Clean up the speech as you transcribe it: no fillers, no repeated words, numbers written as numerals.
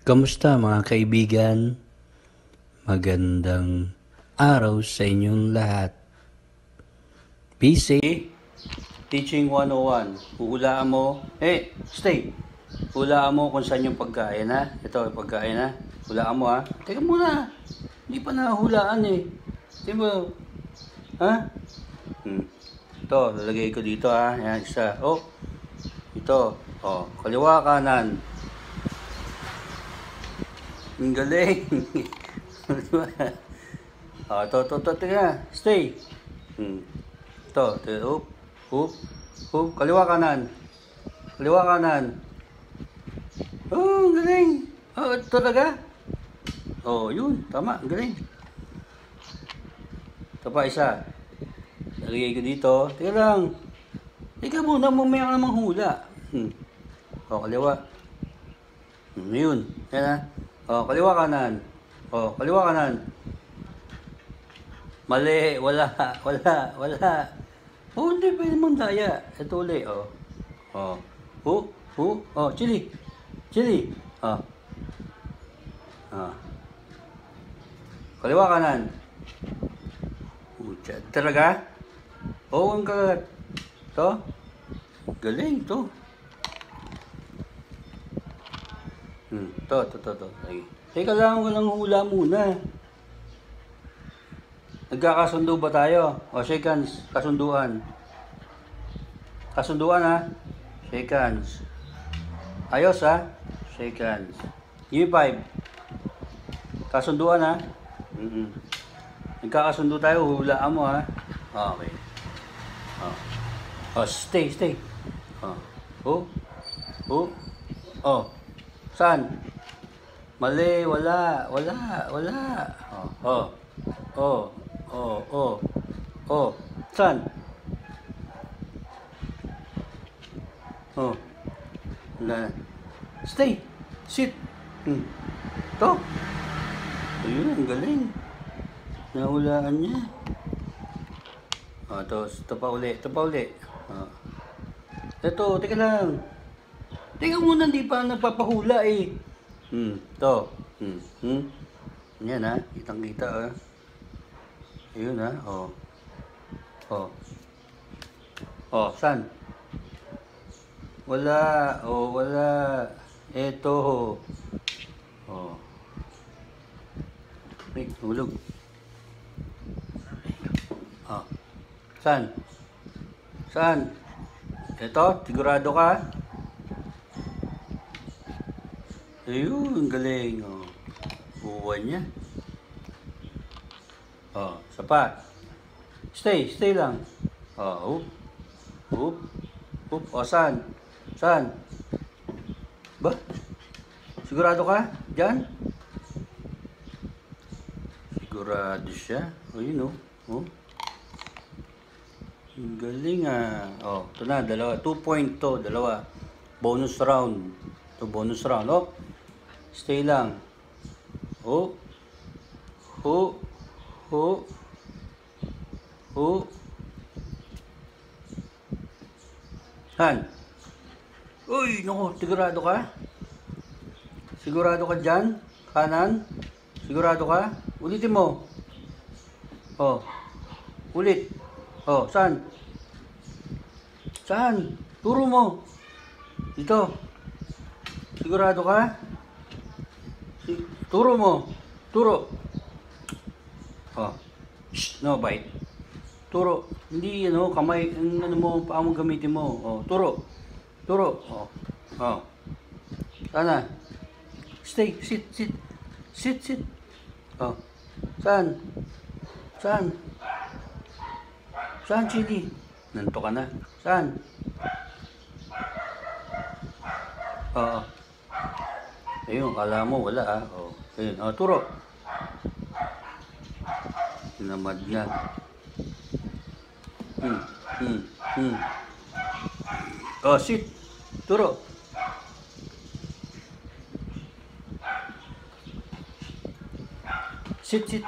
Kamusta mga kaibigan? Magandang araw sa inyong lahat. Busy? Teaching 101. Huhulaan mo. Stay! Hulaan mo kung saan yung pagkain ha. Ito, pagkain ha. Hulaan mo ha. Teka muna. Hindi pa nahulaan eh. Di ba? Ha? Ito, lalagay ko dito ha. Yan, isa. Oh. Ito. Oh, kaliwa kanan. Ang galing. Teka. Stay. Ito. Kaliwa kanan. Kaliwa kanan. Oh, ang galing. Oh, ito talaga. Oh, yun. Tama. Ang galing. Ito pa isa. Lagay ko dito. Teka lang. Teka muna. Mamaya ka namang hula. Oh, kaliwa. Yun. Yan ha. Oh, kaliwa kanan. Oh, kaliwa kanan. Mali, wala. Oh, hindi pwede mong daya. Ito ulit, oh. Oh, chili. Oh. Kaliwa kanan. Talaga? Oh, ang kagat. To? Galing, to. To. Teka lang, walang hula muna. Nagkakasundo ba tayo? O, shake hands. Kasunduan. Kasunduan ha. Shake hands. Ayos ha. Shake hands. Give me 5. Kasunduan ha. Nagkakasundo tayo. Hulaan mo ha. Okay. Oh, stay. Oh. Saan? Mali, wala. Oh. Saan? Oh. Wala. Stay. Sit. To. Ayun, ang galing. Nahulaan niya. Ito pa uli. Ito, teka lang. Teka muna, hindi pa nagpapahula eh. To. Yan ha. Kitang-kita ha. Ayun ha. Oh, saan? Wala. Eto. Oh. Ay, hulog. Oh. Saan? Eto, sigurado ka? Ayun, galing. Oh. Buwan niya. Oh, sapat. Stay lang. Oh, hoop. Oh, saan? Ba? Sigurado ka? Diyan? Sigurado siya. Oh, yun oh. Ang galing ah. Oh, ito na, dalawa. 2 point to, dalawa. Bonus round. Ito, bonus round. Oh, stay lang. Oh. Han. Uy, naku, sigurado ka? Sigurado ka dyan? Kanan? Sigurado ka? Ulitin mo. Oh. Ulit. Oh, saan? Turo mo. Dito. Sigurado ka? Turo mo. Oh. Shh, no bite. Turo. Hindi kamay, paa mo gamitin mo. Oh, turo. Oh. Sana. Stay, sit. Oh. Saan, chili? Nanto ka na. Saan? Oo. Ayun, kala mo wala ah. Oh. Ayun, turo. Tinamad na. Oh, sit. Turo. Sit.